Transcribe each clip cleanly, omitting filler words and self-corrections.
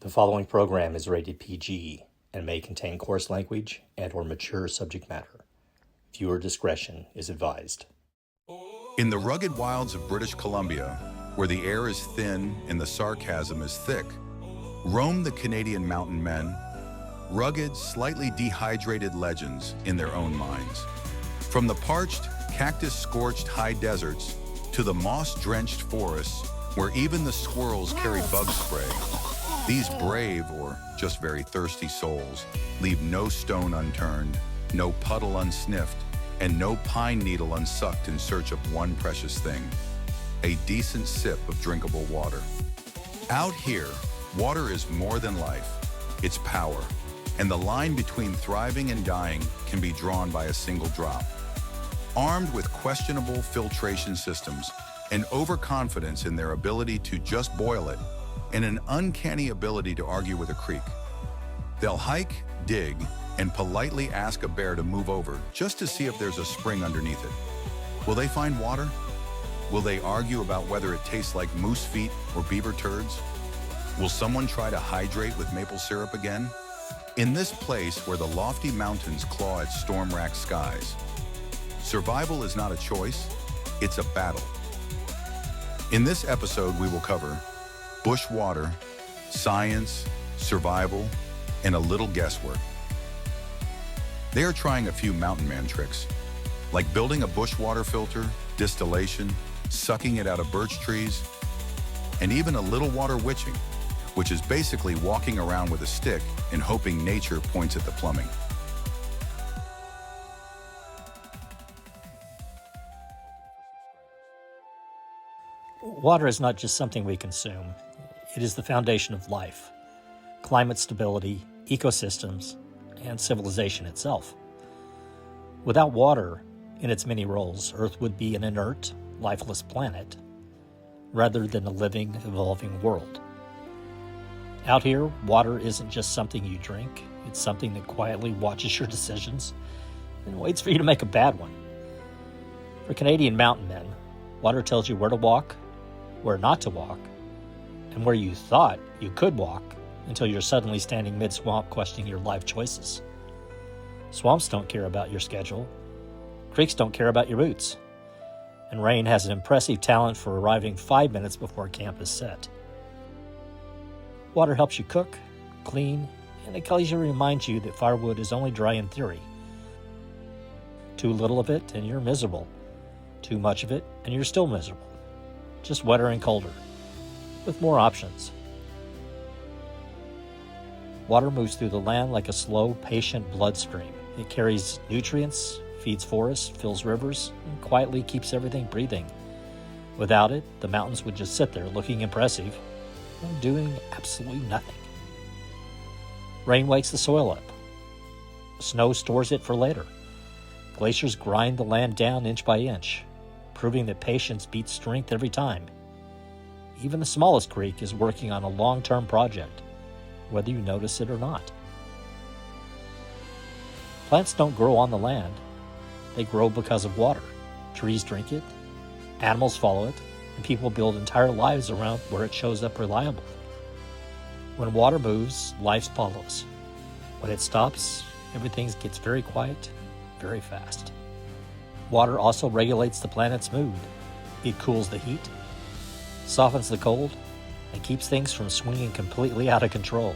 The following program is rated PG and may contain coarse language and/or mature subject matter. Viewer discretion is advised. In the rugged wilds of British Columbia, where the air is thin and the sarcasm is thick, roam the Canadian mountain men, rugged, slightly dehydrated legends in their own minds. From the parched, cactus-scorched high deserts to the moss-drenched forests where even the squirrels carry bug spray, these brave, or just very thirsty souls, leave no stone unturned, no puddle unsniffed, and no pine needle unsucked in search of one precious thing: a decent sip of drinkable water. Out here, water is more than life. It's power, and the line between thriving and dying can be drawn by a single drop. Armed with questionable filtration systems and overconfidence in their ability to just boil it, and an uncanny ability to argue with a creek, they'll hike, dig, and politely ask a bear to move over just to see if there's a spring underneath it. Will they find water? Will they argue about whether it tastes like moose feet or beaver turds? Will someone try to hydrate with maple syrup again? In this place where the lofty mountains claw at storm-racked skies, survival is not a choice, it's a battle. In this episode, we will cover bush water, science, survival, and a little guesswork. They are trying a few mountain man tricks, like building a bush water filter, distillation, sucking it out of birch trees, and even a little water witching, which is basically walking around with a stick and hoping nature points at the plumbing. Water is not just something we consume. It is the foundation of life, climate stability, ecosystems, and civilization itself. Without water, in its many roles, Earth would be an inert, lifeless planet, rather than a living, evolving world. Out here, water isn't just something you drink, it's something that quietly watches your decisions and waits for you to make a bad one. For Canadian mountain men, water tells you where to walk, where not to walk, and where you thought you could walk until you're suddenly standing mid-swamp questioning your life choices. Swamps don't care about your schedule. Creeks don't care about your boots. And rain has an impressive talent for arriving 5 minutes before camp is set. Water helps you cook, clean, and occasionally reminds you that firewood is only dry in theory. Too little of it and you're miserable. Too much of it and you're still miserable. Just wetter and colder, with more options. Water moves through the land like a slow, patient bloodstream. It carries nutrients, feeds forests, fills rivers, and quietly keeps everything breathing. Without it, the mountains would just sit there looking impressive and doing absolutely nothing. Rain wakes the soil up. Snow stores it for later. Glaciers grind the land down inch by inch, proving that patience beats strength every time. Even the smallest creek is working on a long-term project, whether you notice it or not. Plants don't grow on the land. They grow because of water. Trees drink it, animals follow it, and people build entire lives around where it shows up reliably. When water moves, life follows. When it stops, everything gets very quiet, very fast. Water also regulates the planet's mood. It cools the heat, softens the cold, and keeps things from swinging completely out of control.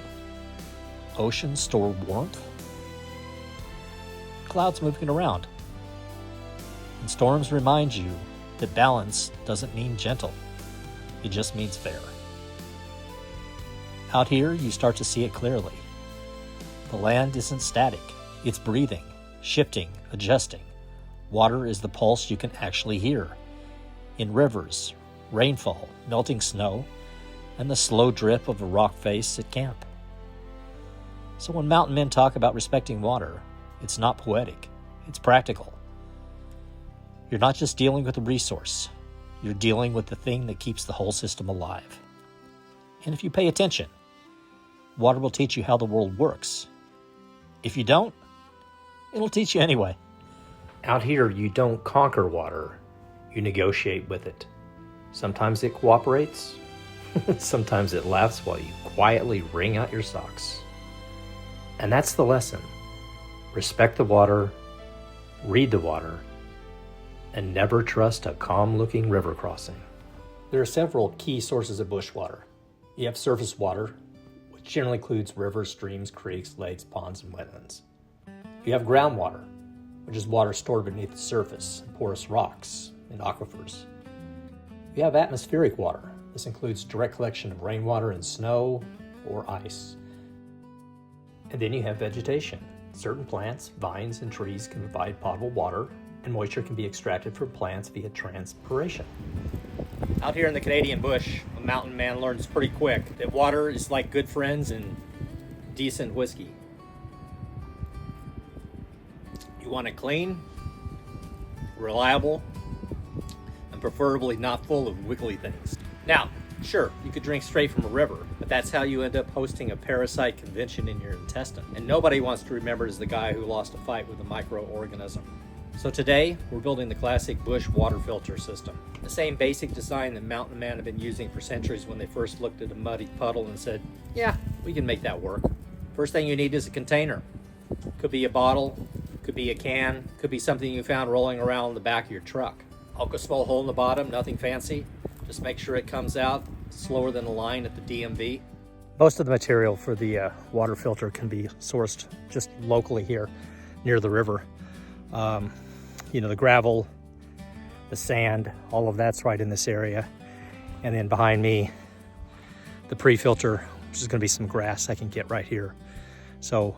Oceans store warmth. Clouds moving around. And storms remind you that balance doesn't mean gentle. It just means fair. Out here, you start to see it clearly. The land isn't static. It's breathing, shifting, adjusting. Water is the pulse you can actually hear. In rivers, rainfall, melting snow, and the slow drip of a rock face at camp. So when mountain men talk about respecting water, it's not poetic, it's practical. You're not just dealing with a resource, you're dealing with the thing that keeps the whole system alive. And if you pay attention, water will teach you how the world works. If you don't, it'll teach you anyway. Out here, you don't conquer water, you negotiate with it. Sometimes it cooperates, Sometimes it laughs while you quietly wring out your socks. And that's the lesson. Respect the water, read the water, and never trust a calm-looking river crossing. There are several key sources of bush water. You have surface water, which generally includes rivers, streams, creeks, lakes, ponds, and wetlands. You have groundwater, which is water stored beneath the surface, in porous rocks, and aquifers. You have atmospheric water. This includes direct collection of rainwater and snow or ice. And then you have vegetation. Certain plants, vines, and trees can provide potable water, and moisture can be extracted from plants via transpiration. Out here in the Canadian bush, a mountain man learns pretty quick that water is like good friends and decent whiskey. You want it clean, reliable, and preferably not full of wiggly things. Now, sure, you could drink straight from a river, but that's how you end up hosting a parasite convention in your intestine. And nobody wants to remember as the guy who lost a fight with a microorganism. So today, we're building the classic bush water filter system. The same basic design that mountain men have been using for centuries when they first looked at a muddy puddle and said, yeah, we can make that work. First thing you need is a container. Could be a bottle, could be a can, could be something you found rolling around in the back of your truck. Poke a small hole in the bottom, nothing fancy. Just make sure it comes out slower than a line at the DMV. Most of the material for the water filter can be sourced just locally here near the river. The gravel, the sand, all of that's right in this area. And then behind me, the pre-filter, which is going to be some grass I can get right here. So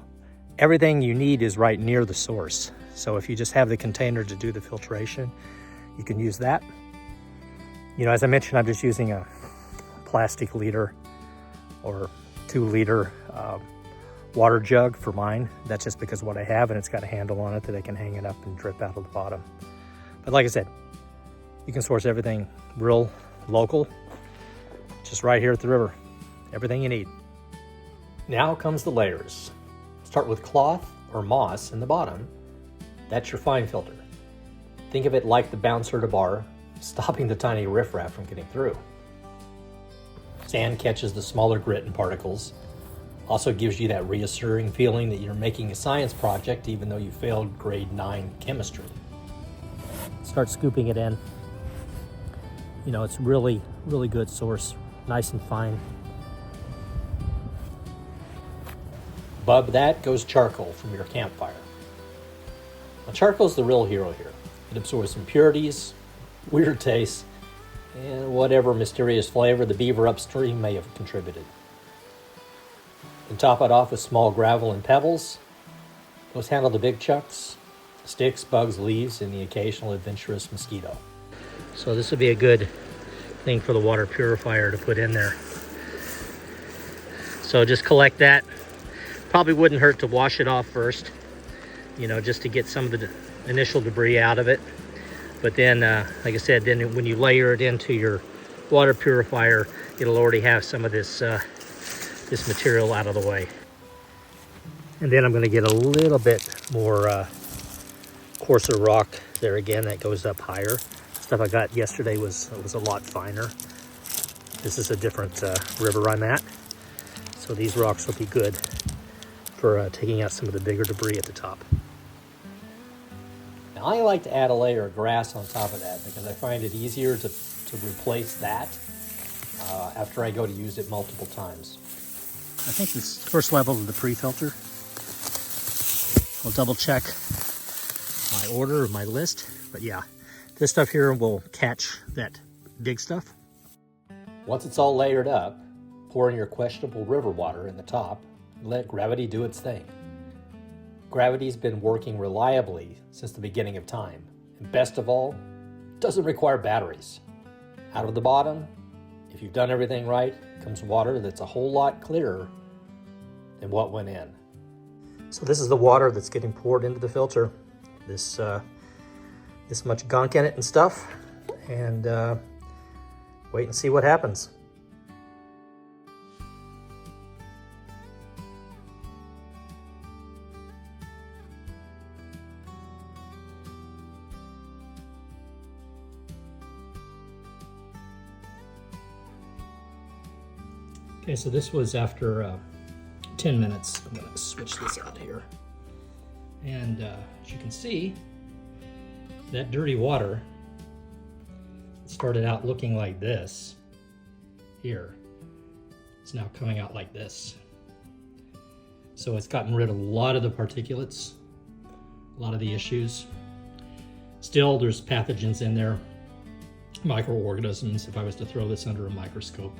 everything you need is right near the source. So if you just have the container to do the filtration, you can use that. As I mentioned, I'm just using a plastic liter or 2-liter water jug for mine. That's just because of what I have, and it's got a handle on it that I can hang it up and drip out of the bottom. But like I said, you can source everything real local, just right here at the river. Everything you need. Now comes the layers. Start with cloth or moss in the bottom. That's your fine filter. Think of it like the bouncer at a bar, stopping the tiny riffraff from getting through. Sand catches the smaller grit and particles. Also gives you that reassuring feeling that you're making a science project even though you failed grade 9 chemistry. Start scooping it in. It's really, really good source, nice and fine. Above that goes charcoal from your campfire. Now, charcoal's the real hero here. It absorbs impurities, weird taste, and whatever mysterious flavor the beaver upstream may have contributed. And top it off with small gravel and pebbles. Those handle the big chunks, sticks, bugs, leaves, and the occasional adventurous mosquito. So this would be a good thing for the water purifier to put in there. So just collect that. Probably wouldn't hurt to wash it off first, just to get some of the initial debris out of it. But then, like I said, then when you layer it into your water purifier, it'll already have some of this material out of the way. And then I'm going to get a little bit more coarser rock there again that goes up higher. Stuff I got yesterday was a lot finer. This is a different river I'm at. So these rocks will be good for taking out some of the bigger debris at the top. Now I like to add a layer of grass on top of that because I find it easier to replace that after I go to use it multiple times. I think this first level of the pre-filter. I'll double check my order or my list, but yeah, this stuff here will catch that big stuff. Once it's all layered up, pour in your questionable river water in the top and let gravity do its thing. Gravity's been working reliably since the beginning of time, and best of all, doesn't require batteries. Out of the bottom, if you've done everything right, comes water that's a whole lot clearer than what went in. So this is the water that's getting poured into the filter. This much gunk in it and stuff, and wait and see what happens. Okay, so this was after 10 minutes. I'm gonna switch this out here. And as you can see, that dirty water started out looking like this here. It's now coming out like this. So it's gotten rid of a lot of the particulates, a lot of the issues. Still, there's pathogens in there, microorganisms. If I was to throw this under a microscope,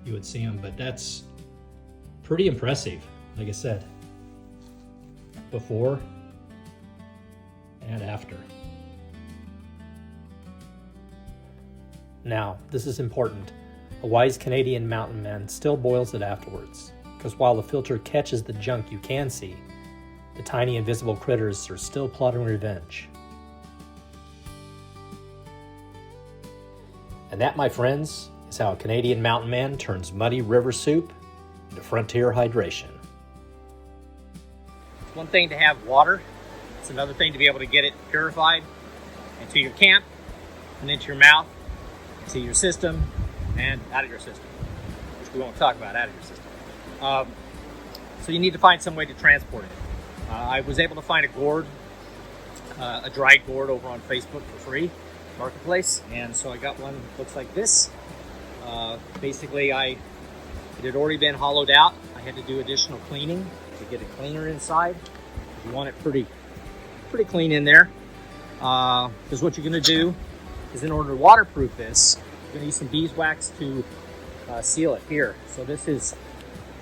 you would see them, but that's pretty impressive. Like I said, before and after. Now, this is important. A wise Canadian mountain man still boils it afterwards, because while the filter catches the junk you can see, the tiny invisible critters are still plotting revenge. And that, my friends, is how a Canadian mountain man turns muddy river soup into frontier hydration. It's one thing to have water. It's another thing to be able to get it purified into your camp and into your mouth, into your system, and out of your system, which we won't talk about out of your system. So you need to find some way to transport it. I was able to find a gourd, a dried gourd over on Facebook for free, Marketplace, and so I got one that looks like this. Basically, it had already been hollowed out. I had to do additional cleaning to get it cleaner inside. You want it pretty clean in there, because what you're going to do is, in order to waterproof this, you're going to use some beeswax to seal it here. So this is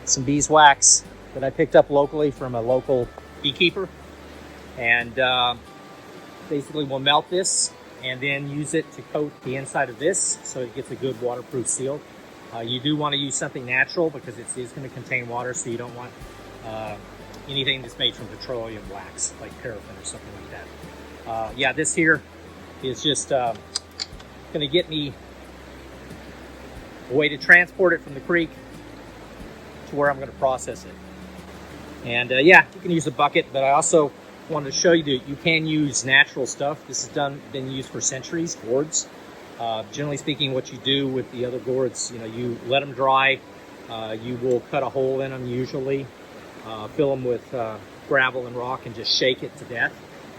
some beeswax that I picked up locally from a local beekeeper, and basically we'll melt this and then use it to coat the inside of this so it gets a good waterproof seal. You do want to use something natural because it is going to contain water, so you don't want anything that's made from petroleum wax, like paraffin or something like that. Yeah, this here is just going to get me a way to transport it from the creek to where I'm going to process it. And yeah, you can use a bucket, but I also wanted to show you that you can use natural stuff. This has been used for centuries, gourds. Generally speaking, what you do with the other gourds, you let them dry. You will cut a hole in them usually, fill them with gravel and rock, and just shake it to death.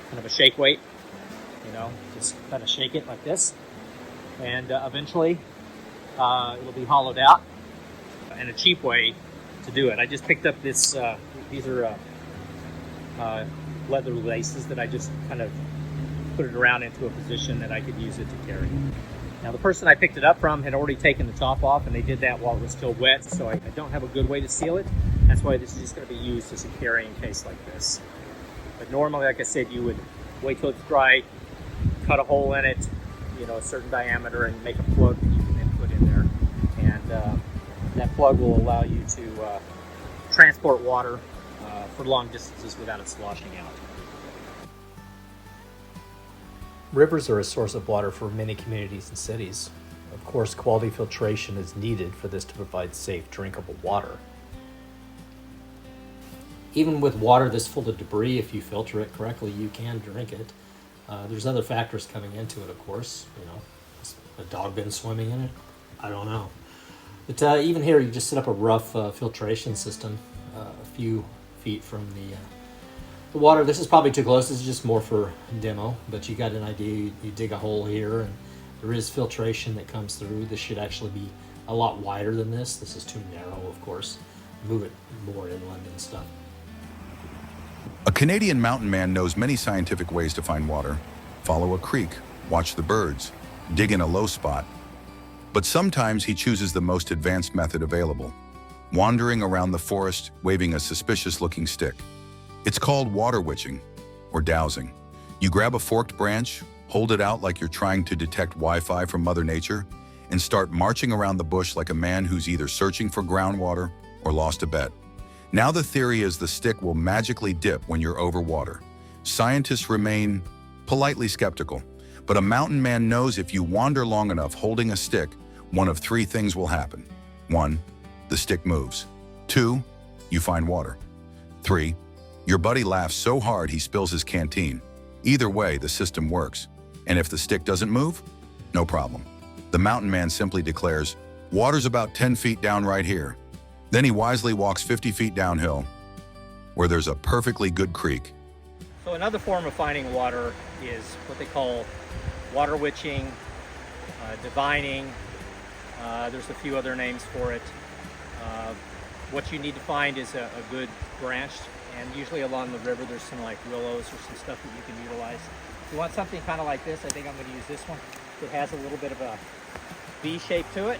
Kind of a shake weight, just kind of shake it like this. And eventually it'll be hollowed out. And a cheap way to do it, I just picked up this, these are leather laces that I just kind of put it around into a position that I could use it to carry. Now, the person I picked it up from had already taken the top off, and they did that while it was still wet, so I don't have a good way to seal it. That's why this is just going to be used as a carrying case like this. But normally, like I said, you would wait till it's dry, cut a hole in it, a certain diameter, and make a plug that you can then put in there. And that plug will allow you to transport water for long distances without it sloshing out. Rivers are a source of water for many communities and cities. Of course, quality filtration is needed for this to provide safe, drinkable water. Even with water this full of debris, if you filter it correctly, you can drink it. There's other factors coming into it, of course. Has a dog been swimming in it? I don't know. But even here, you just set up a rough filtration system a few feet from the water. This is probably too close. This is just more for demo, but you got an idea. You dig a hole here, and there is filtration that comes through. This should actually be a lot wider than this. This is too narrow, of course. Move it more inland and stuff. A Canadian mountain man knows many scientific ways to find water. Follow a creek, watch the birds, dig in a low spot. But sometimes he chooses the most advanced method available, wandering around the forest, waving a suspicious-looking stick. It's called water witching, or dowsing. You grab a forked branch, hold it out like you're trying to detect Wi-Fi from Mother Nature, and start marching around the bush like a man who's either searching for groundwater or lost a bet. Now the theory is the stick will magically dip when you're over water. Scientists remain politely skeptical, but a mountain man knows if you wander long enough holding a stick, one of three things will happen. 1, the stick moves. 2, you find water. 3, your buddy laughs so hard he spills his canteen. Either way, the system works. And if the stick doesn't move, no problem. The mountain man simply declares, water's about 10 feet down right here. Then he wisely walks 50 feet downhill, where there's a perfectly good creek. So another form of finding water is what they call water witching, divining. There's a few other names for it. What you need to find is a good branch, and usually along the river there's some like willows or some stuff that you can utilize. If you want something kind of like this, I think I'm going to use this one. It has a little bit of a V shape to it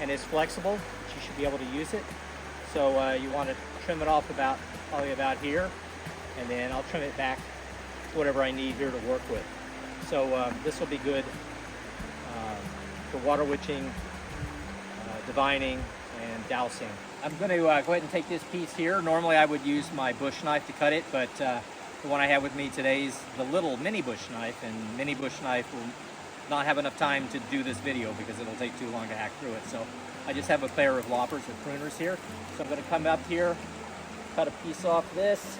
and is flexible, but you should be able to use it. So you want to trim it off probably about here, and then I'll trim it back to whatever I need here to work with. So this will be good for water witching, divining, and dowsing. I'm going to go ahead and take this piece here. Normally I would use my bush knife to cut it, but the one I have with me today is the little mini bush knife, and mini bush knife will not have enough time to do this video because it'll take too long to hack through it. So I just have a pair of loppers or pruners here. So I'm going to come up here, cut a piece off this.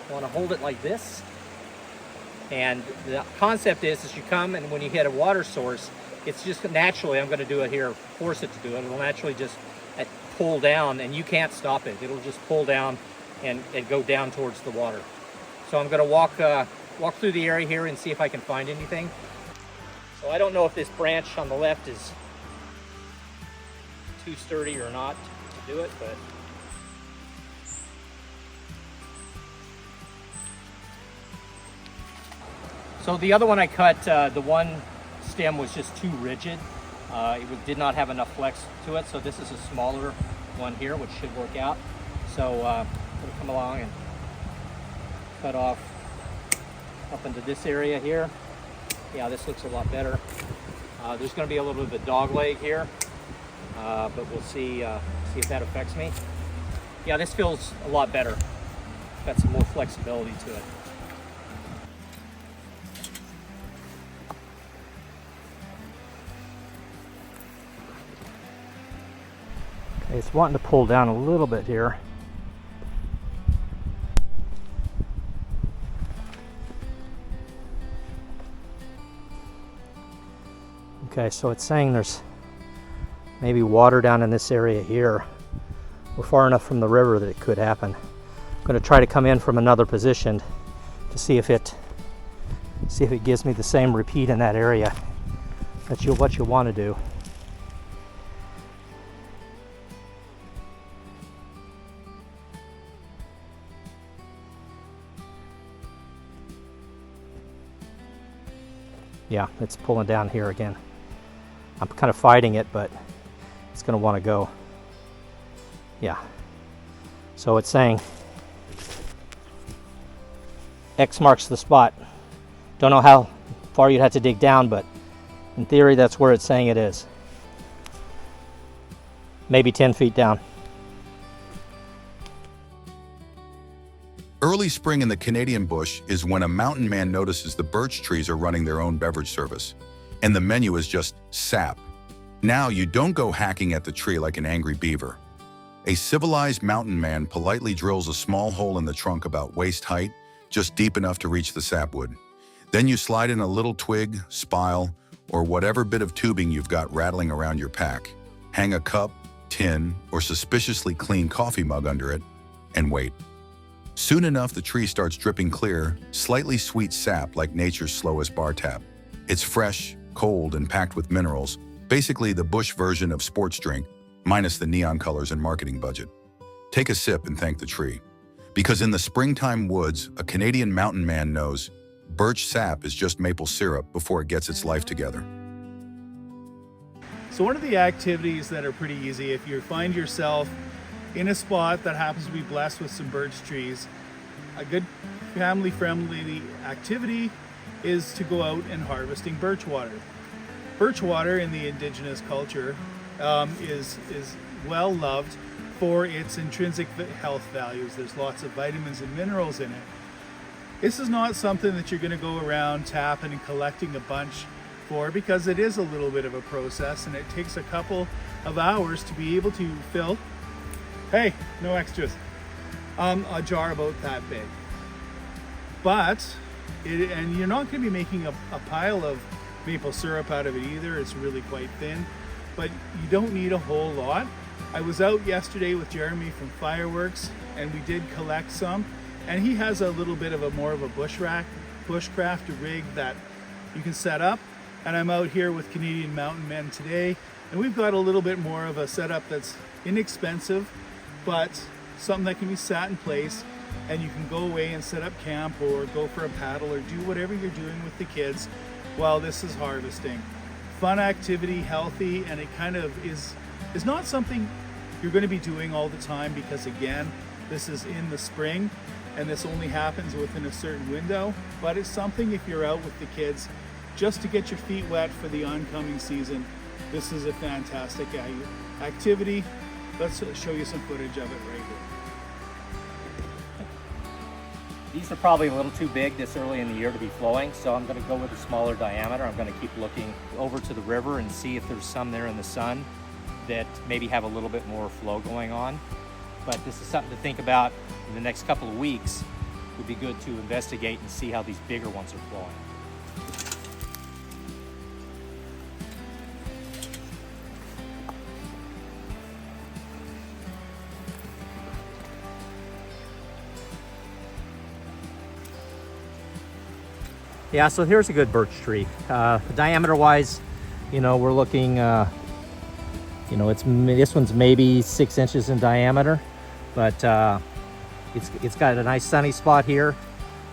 I want to hold it like this. And the concept is you come, and when you hit a water source, it's just naturally, I'm going to do it here, force it to do it. It'll naturally just pull down, and you can't stop it. It'll just pull down and go down towards the water. So I'm going to walk through the area here and see if I can find anything. So I don't know if this branch on the left is too sturdy or not to do it, but so the other one I cut, the one stem was just too rigid. It did not have enough flex to it, so this is a smaller one here, which should work out. So we'll come along and cut off up into this area here. Yeah, this looks a lot better. There's going to be a little bit of a dog leg here, but we'll see if that affects me. Yeah, this feels a lot better. Got some more flexibility to it. Okay, it's wanting to pull down a little bit here. Okay, so it's saying there's maybe water down in this area here. We're far enough from the river that it could happen. I'm going to try to come in from another position to see if it gives me the same repeat in that area. That's what you want to do. Yeah, it's pulling down here again. I'm kind of fighting it, but it's going to want to go. Yeah. So it's saying X marks the spot. Don't know how far you'd have to dig down, but in theory, that's where it's saying it is. Maybe 10 feet down. Early spring in the Canadian bush is when a mountain man notices the birch trees are running their own beverage service, and the menu is just sap. Now you don't go hacking at the tree like an angry beaver. A civilized mountain man politely drills a small hole in the trunk about waist height, just deep enough to reach the sapwood. Then you slide in a little twig, spile, or whatever bit of tubing you've got rattling around your pack. Hang a cup, tin, or suspiciously clean coffee mug under it, and wait. Soon enough, the tree starts dripping clear, slightly sweet sap like nature's slowest bar tap. It's fresh, cold, and packed with minerals, basically the bush version of sports drink, minus the neon colors and marketing budget. Take a sip and thank the tree. Because in the springtime woods, a Canadian mountain man knows birch sap is just maple syrup before it gets its life together. So one of the activities that are pretty easy, if you find yourself in a spot that happens to be blessed with some birch trees, a good family-friendly activity is to go out and harvesting birch water. Birch water in the indigenous culture is well loved for its intrinsic health values. There's lots of vitamins and minerals in it. This is not something that you're going to go around tapping and collecting a bunch for, because it is a little bit of a process and it takes a couple of hours to be able to fill, hey, no extras, a jar about that big. But and you're not going to be making a pile of maple syrup out of it either. It's really quite thin, but you don't need a whole lot. I was out yesterday with Jeremy from Fireworks and we did collect some, and he has a little bit of a more of a bushcraft rig that you can set up. And I'm out here with Canadian Mountain Men today, and we've got a little bit more of a setup that's inexpensive, but something that can be sat in place, and you can go away and set up camp or go for a paddle or do whatever you're doing with the kids while this is harvesting. Fun activity, healthy, and it kind of is not something you're going to be doing all the time, because again, this is in the spring and this only happens within a certain window, but it's something if you're out with the kids just to get your feet wet for the oncoming season. This is a fantastic activity. Let's show you some footage of it right here. These are probably a little too big this early in the year to be flowing, so I'm going to go with a smaller diameter. I'm going to keep looking over to the river and see if there's some there in the sun that maybe have a little bit more flow going on. But this is something to think about in the next couple of weeks. It would be good to investigate and see how these bigger ones are flowing. Yeah, so here's a good birch tree. Diameter wise, you know, we're looking, you know, this one's maybe 6 inches in diameter, but it's got a nice sunny spot here,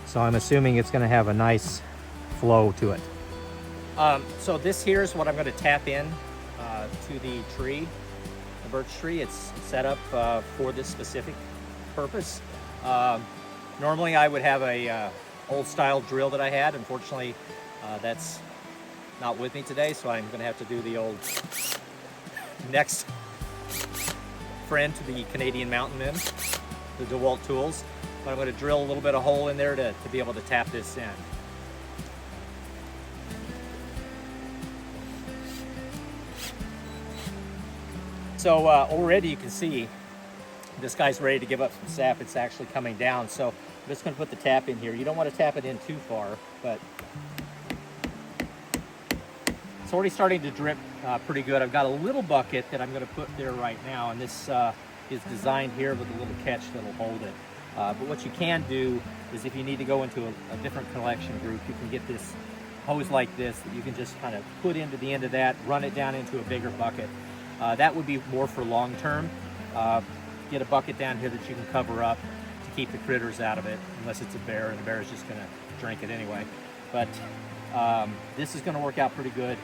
so I'm assuming it's going to have a nice flow to it. So this here is what I'm going to tap in to the tree, the birch tree. It's set up for this specific purpose. Normally I would have a old style drill that I had. Unfortunately, that's not with me today, so I'm going to have to do the old next friend to the Canadian Mountain Men, the DeWalt tools. But I'm going to drill a little bit of hole in there to be able to tap this in. So already you can see this guy's ready to give up some sap. It's actually coming down. So I'm just going to put the tap in here. You don't want to tap it in too far, but it's already starting to drip pretty good. I've got a little bucket that I'm going to put there right now, and this is designed here with a little catch that'll hold it. But what you can do is if you need to go into a different collection group, you can get this hose like this that you can just kind of put into the end of that, run it down into a bigger bucket. That would be more for long term. Get a bucket down here that you can cover up to keep the critters out of it, unless it's a bear, and the bear is just going to drink it anyway. But this is going to work out pretty good.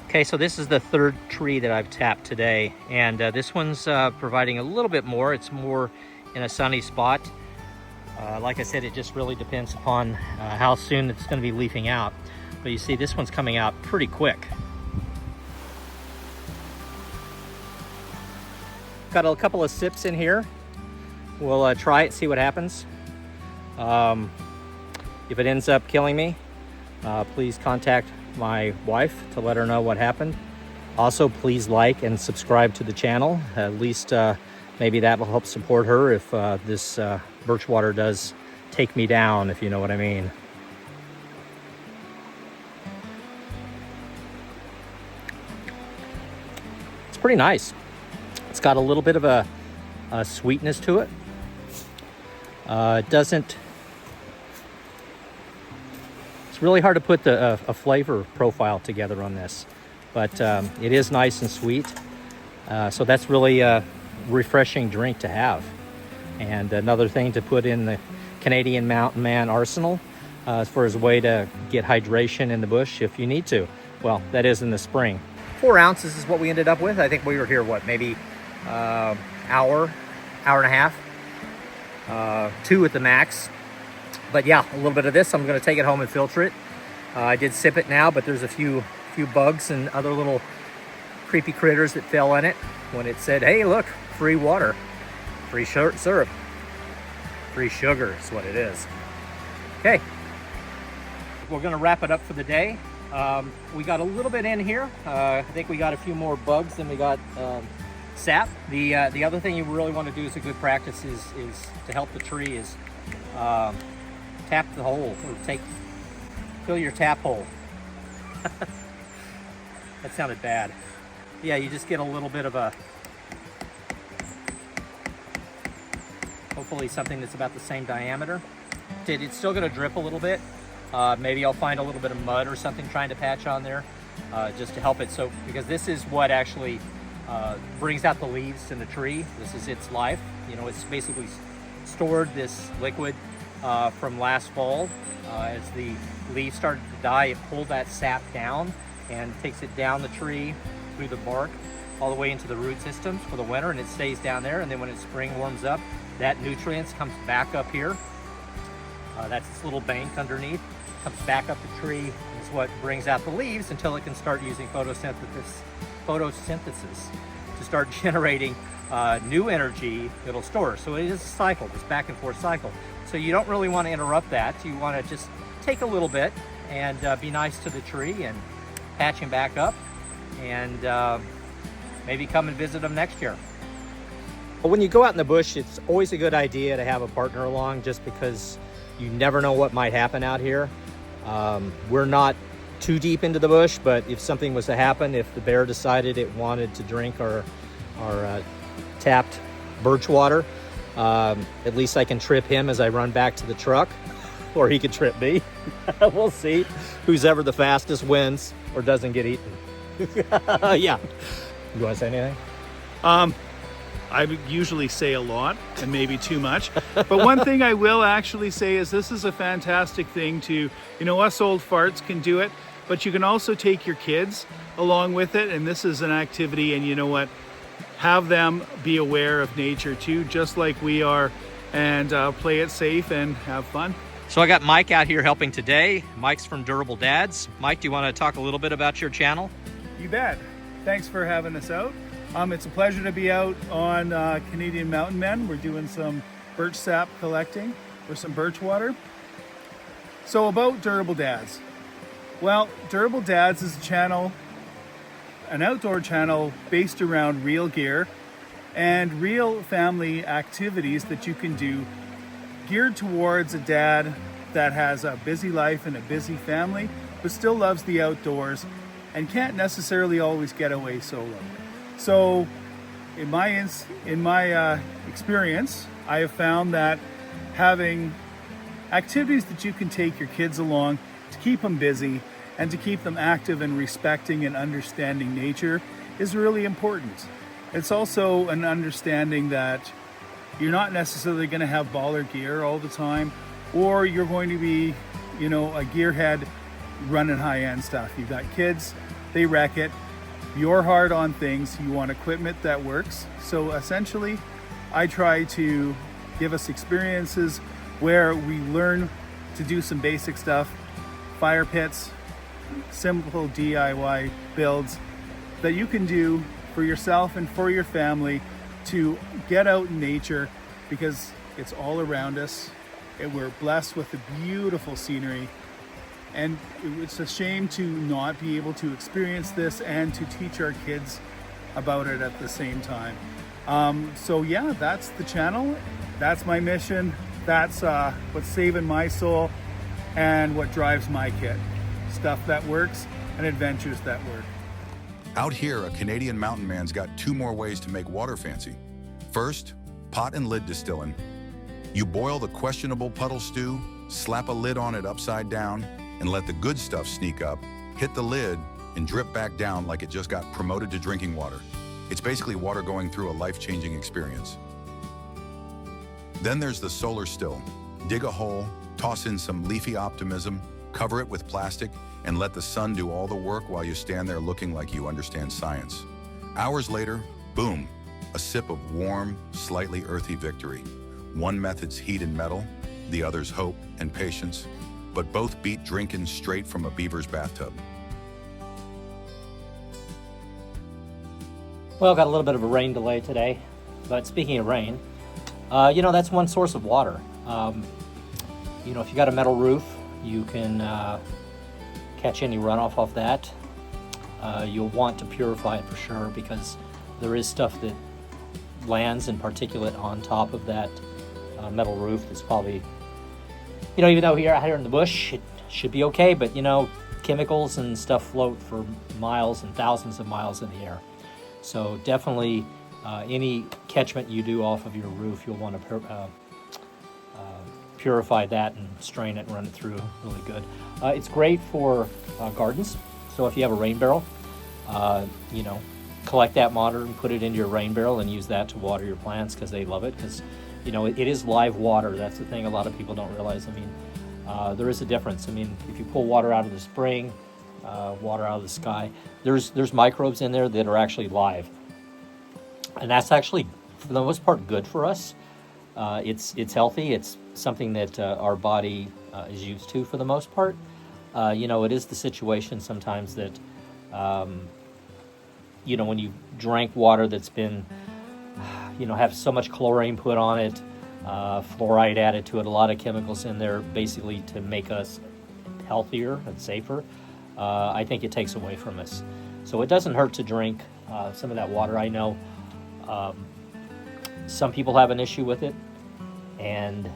Okay, so this is the third tree that I've tapped today, and this one's providing a little bit more. It's more in a sunny spot. Like I said, it just really depends upon how soon it's going to be leafing out. But you see, this one's coming out pretty quick. Got a couple of sips in here. We'll try it, see what happens. If it ends up killing me, please contact my wife to let her know what happened. Also, please like and subscribe to the channel. At least maybe that will help support her if this birch water does take me down, if you know what I mean. It's pretty nice. It's got a little bit of a sweetness to it. It doesn't... It's really hard to put a flavor profile together on this, but it is nice and sweet. So that's really a refreshing drink to have. And another thing to put in the Canadian Mountain Man arsenal for his way to get hydration in the bush if you need to. Well, that is in the spring. 4 ounces is what we ended up with. I think we were here, what, maybe hour and a half, 2 at the max. But yeah, a little bit of this. I'm going to take it home and filter it. I did sip it now, but there's a few bugs and other little creepy critters that fell in it when it said, hey, look, free water, free syrup, free sugar is what it is. Okay, we're going to wrap it up for the day. We got a little bit in here. I think we got a few more bugs than we got sap. The other thing you really want to do as a good practice is to help the tree is tap the hole, or fill your tap hole That sounded bad. Yeah, you just get a little bit of a, hopefully something that's about the same diameter. It's still gonna drip a little bit. Maybe I'll find a little bit of mud or something trying to patch on there just to help it. So, because this is what actually brings out the leaves in the tree. This is its life. You know, it's basically stored this liquid from last fall. As the leaves started to die, it pulled that sap down and takes it down the tree through the bark all the way into the root systems for the winter, and it stays down there. And then when it's spring warms up, that nutrients comes back up here. That's this little bank underneath, comes back up the tree, is what brings out the leaves until it can start using photosynthesis to start generating new energy it'll store. So it is a cycle, this back and forth cycle. So you don't really want to interrupt that. You want to just take a little bit and be nice to the tree and patch him back up, and maybe come and visit them next year. But when you go out in the bush, it's always a good idea to have a partner along, just because you never know what might happen out here. We're not too deep into the bush, but if something was to happen, if the bear decided it wanted to drink our tapped birch water, at least I can trip him as I run back to the truck, or he could trip me. We'll see. Who's ever the fastest wins or doesn't get eaten. Yeah. You want to say anything? I usually say a lot and maybe too much, but one thing I will actually say is this is a fantastic thing to, you know, us old farts can do it, but you can also take your kids along with it, and this is an activity, and you know what, have them be aware of nature too, just like we are, and play it safe and have fun. So I got Mike out here helping today. Mike's from Durable Dads. Mike, do you want to talk a little bit about your channel? You bet. Thanks for having us out. It's a pleasure to be out on Canadian Mountain Men. We're doing some birch sap collecting for some birch water. So about Durable Dads. Well, Durable Dads is a channel, an outdoor channel based around real gear and real family activities that you can do, geared towards a dad that has a busy life and a busy family, but still loves the outdoors and can't necessarily always get away solo. So in my experience, I have found that having activities that you can take your kids along to keep them busy and to keep them active and respecting and understanding nature is really important. It's also an understanding that you're not necessarily going to have baller gear all the time, or you're going to be, you know, a gearhead running high-end stuff. You've got kids, they wreck it. You're hard on things, you want equipment that works. So essentially, I try to give us experiences where we learn to do some basic stuff, fire pits, simple DIY builds that you can do for yourself and for your family to get out in nature, because it's all around us and we're blessed with the beautiful scenery. And it's a shame to not be able to experience this and to teach our kids about it at the same time. So yeah, that's the channel. That's my mission. That's what's saving my soul and what drives my kit. Stuff that works and adventures that work. Out here, a Canadian mountain man's got two more ways to make water fancy. First, pot and lid distilling. You boil the questionable puddle stew, slap a lid on it upside down, and let the good stuff sneak up, hit the lid, and drip back down like it just got promoted to drinking water. It's basically water going through a life-changing experience. Then there's the solar still. Dig a hole, toss in some leafy optimism, cover it with plastic, and let the sun do all the work while you stand there looking like you understand science. Hours later, boom, a sip of warm, slightly earthy victory. One method's heat and metal, the other's hope and patience, but both beat drinking straight from a beaver's bathtub. Well, got a little bit of a rain delay today, but speaking of rain, you know, that's one source of water. You know, if you got a metal roof, you can catch any runoff off that. You'll want to purify it for sure, because there is stuff that lands in particulate on top of that metal roof that's probably, you know, even though here out here in the bush, it should be okay, but you know, chemicals and stuff float for miles and thousands of miles in the air. So definitely any catchment you do off of your roof, you'll want to purify that and strain it and run it through really good. It's great for gardens. So if you have a rain barrel, collect that water and put it into your rain barrel and use that to water your plants, because they love it, because it is live water. That's the thing a lot of people don't realize. I mean, there is a difference. I mean, if you pull water out of the spring, water out of the sky, there's microbes in there that are actually live, and that's actually for the most part good for us. It's healthy. It's something that our body is used to for the most part. It is the situation sometimes that when you drink water that's been have so much chlorine put on it, fluoride added to it, a lot of chemicals in there basically to make us healthier and safer. I think it takes away from us. So it doesn't hurt to drink some of that water. I know some people have an issue with it, and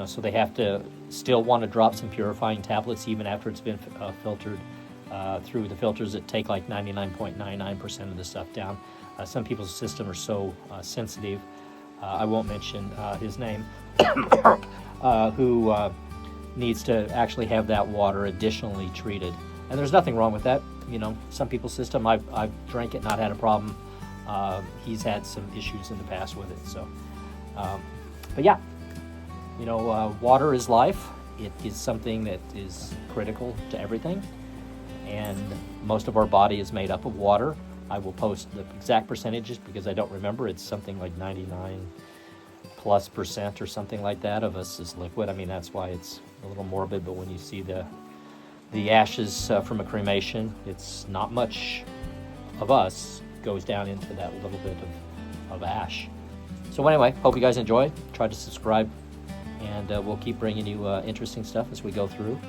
so they have to still want to drop some purifying tablets even after it's been filtered through the filters that take like 99.99% of the stuff down. Some people's systems are so sensitive, I won't mention his name, who needs to actually have that water additionally treated. And there's nothing wrong with that. Some people's system, I've drank it, not had a problem. He's had some issues in the past with it. So, but yeah, water is life. It is something that is critical to everything. And most of our body is made up of water. I will post the exact percentages because I don't remember. It's something like 99+% or something like that of us is liquid. I mean, that's why it's a little morbid, but when you see the ashes from a cremation, it's not much of us goes down into that little bit of ash. So anyway, hope you guys enjoy. Try to subscribe, and we'll keep bringing you interesting stuff as we go through.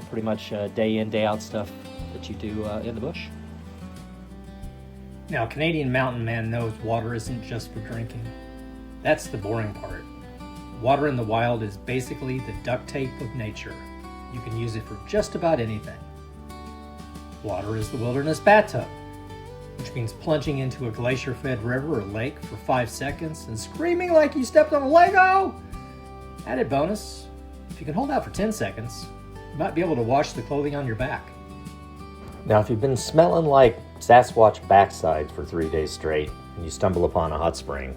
Pretty much day in, day out stuff that you do in the bush. Now, Canadian mountain man knows water isn't just for drinking. That's the boring part. Water in the wild is basically the duct tape of nature. You can use it for just about anything. Water is the wilderness bathtub, which means plunging into a glacier-fed river or lake for 5 seconds and screaming like you stepped on a Lego. Added bonus, if you can hold out for 10 seconds, you might be able to wash the clothing on your back. Now, if you've been smelling like Sasquatch backside for 3 days straight and you stumble upon a hot spring,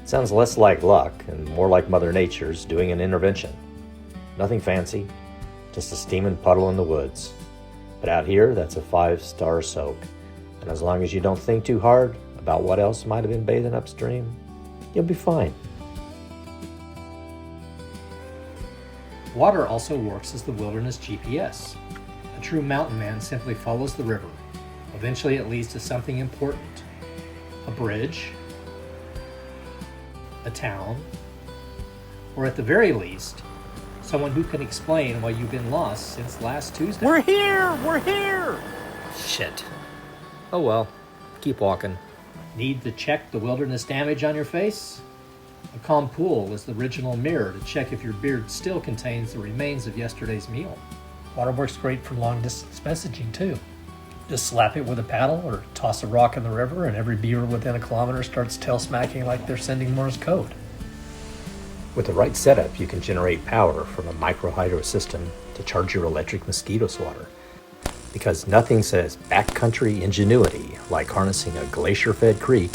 it sounds less like luck and more like Mother Nature's doing an intervention. Nothing fancy, just a steaming puddle in the woods. But out here, that's a 5-star soak. And as long as you don't think too hard about what else might have been bathing upstream, you'll be fine. Water also works as the wilderness GPS. A true mountain man simply follows the river. Eventually it leads to something important. A bridge, a town, or at the very least, someone who can explain why you've been lost since last Tuesday. We're here! Shit. Oh well, keep walking. Need to check the wilderness damage on your face? A calm pool is the original mirror to check if your beard still contains the remains of yesterday's meal. Water works great for long distance messaging too. Just slap it with a paddle or toss a rock in the river and every beaver within a kilometer starts tail smacking like they're sending Morse code. With the right setup, you can generate power from a micro-hydro system to charge your electric mosquito swatter. Because nothing says backcountry ingenuity like harnessing a glacier-fed creek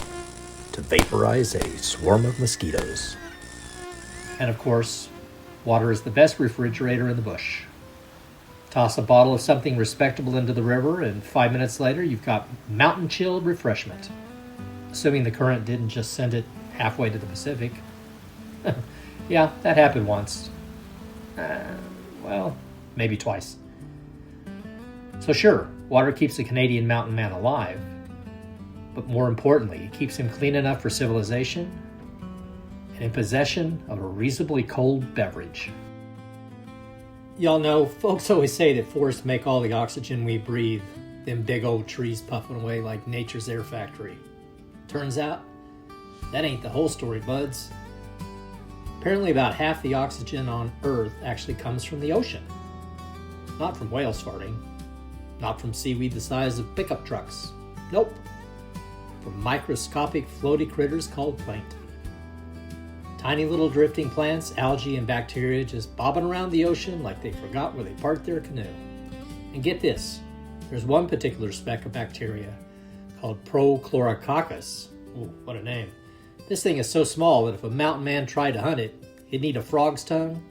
to vaporize a swarm of mosquitoes. And of course, water is the best refrigerator in the bush. Toss a bottle of something respectable into the river, and 5 minutes later, you've got mountain chilled refreshment. Assuming the current didn't just send it halfway to the Pacific. Yeah, that happened once. Well, maybe twice. So sure, water keeps the Canadian mountain man alive, but more importantly, it keeps him clean enough for civilization and in possession of a reasonably cold beverage. Y'all know, folks always say that forests make all the oxygen we breathe, them big old trees puffing away like nature's air factory. Turns out, that ain't the whole story, buds. Apparently about half the oxygen on Earth actually comes from the ocean. Not from whales farting. Not from seaweed the size of pickup trucks. Nope. From microscopic floaty critters called plankton. Tiny little drifting plants, algae, and bacteria just bobbing around the ocean like they forgot where they parked their canoe. And get this, there's one particular speck of bacteria called Prochlorococcus. Ooh, what a name. This thing is so small that if a mountain man tried to hunt it, he'd need a frog's tongue,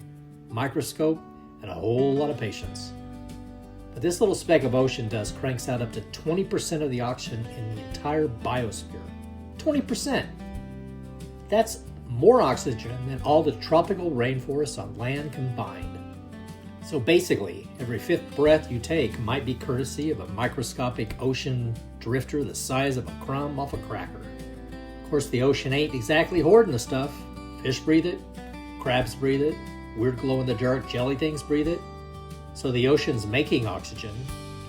microscope, and a whole lot of patience. But this little speck of ocean dust cranks out up to 20% of the oxygen in the entire biosphere. 20%! That's more oxygen than all the tropical rainforests on land combined. So basically, every fifth breath you take might be courtesy of a microscopic ocean drifter the size of a crumb off a cracker. Of course, the ocean ain't exactly hoarding the stuff. Fish breathe it, crabs breathe it, weird glow-in-the-dark jelly things breathe it. So the ocean's making oxygen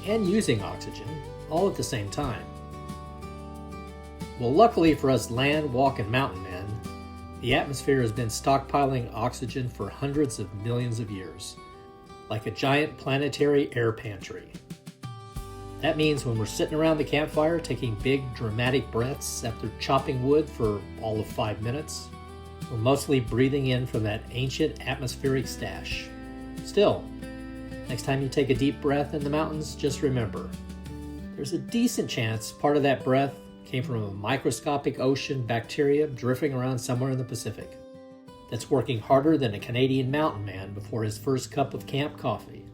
and using oxygen all at the same time. Well, luckily for us land, walk, and mountain men, the atmosphere has been stockpiling oxygen for hundreds of millions of years, like a giant planetary air pantry. That means when we're sitting around the campfire taking big dramatic breaths after chopping wood for all of 5 minutes, we're mostly breathing in from that ancient atmospheric stash. Still, next time you take a deep breath in the mountains, just remember, there's a decent chance part of that breath came from a microscopic ocean bacteria drifting around somewhere in the Pacific that's working harder than a Canadian mountain man before his first cup of camp coffee.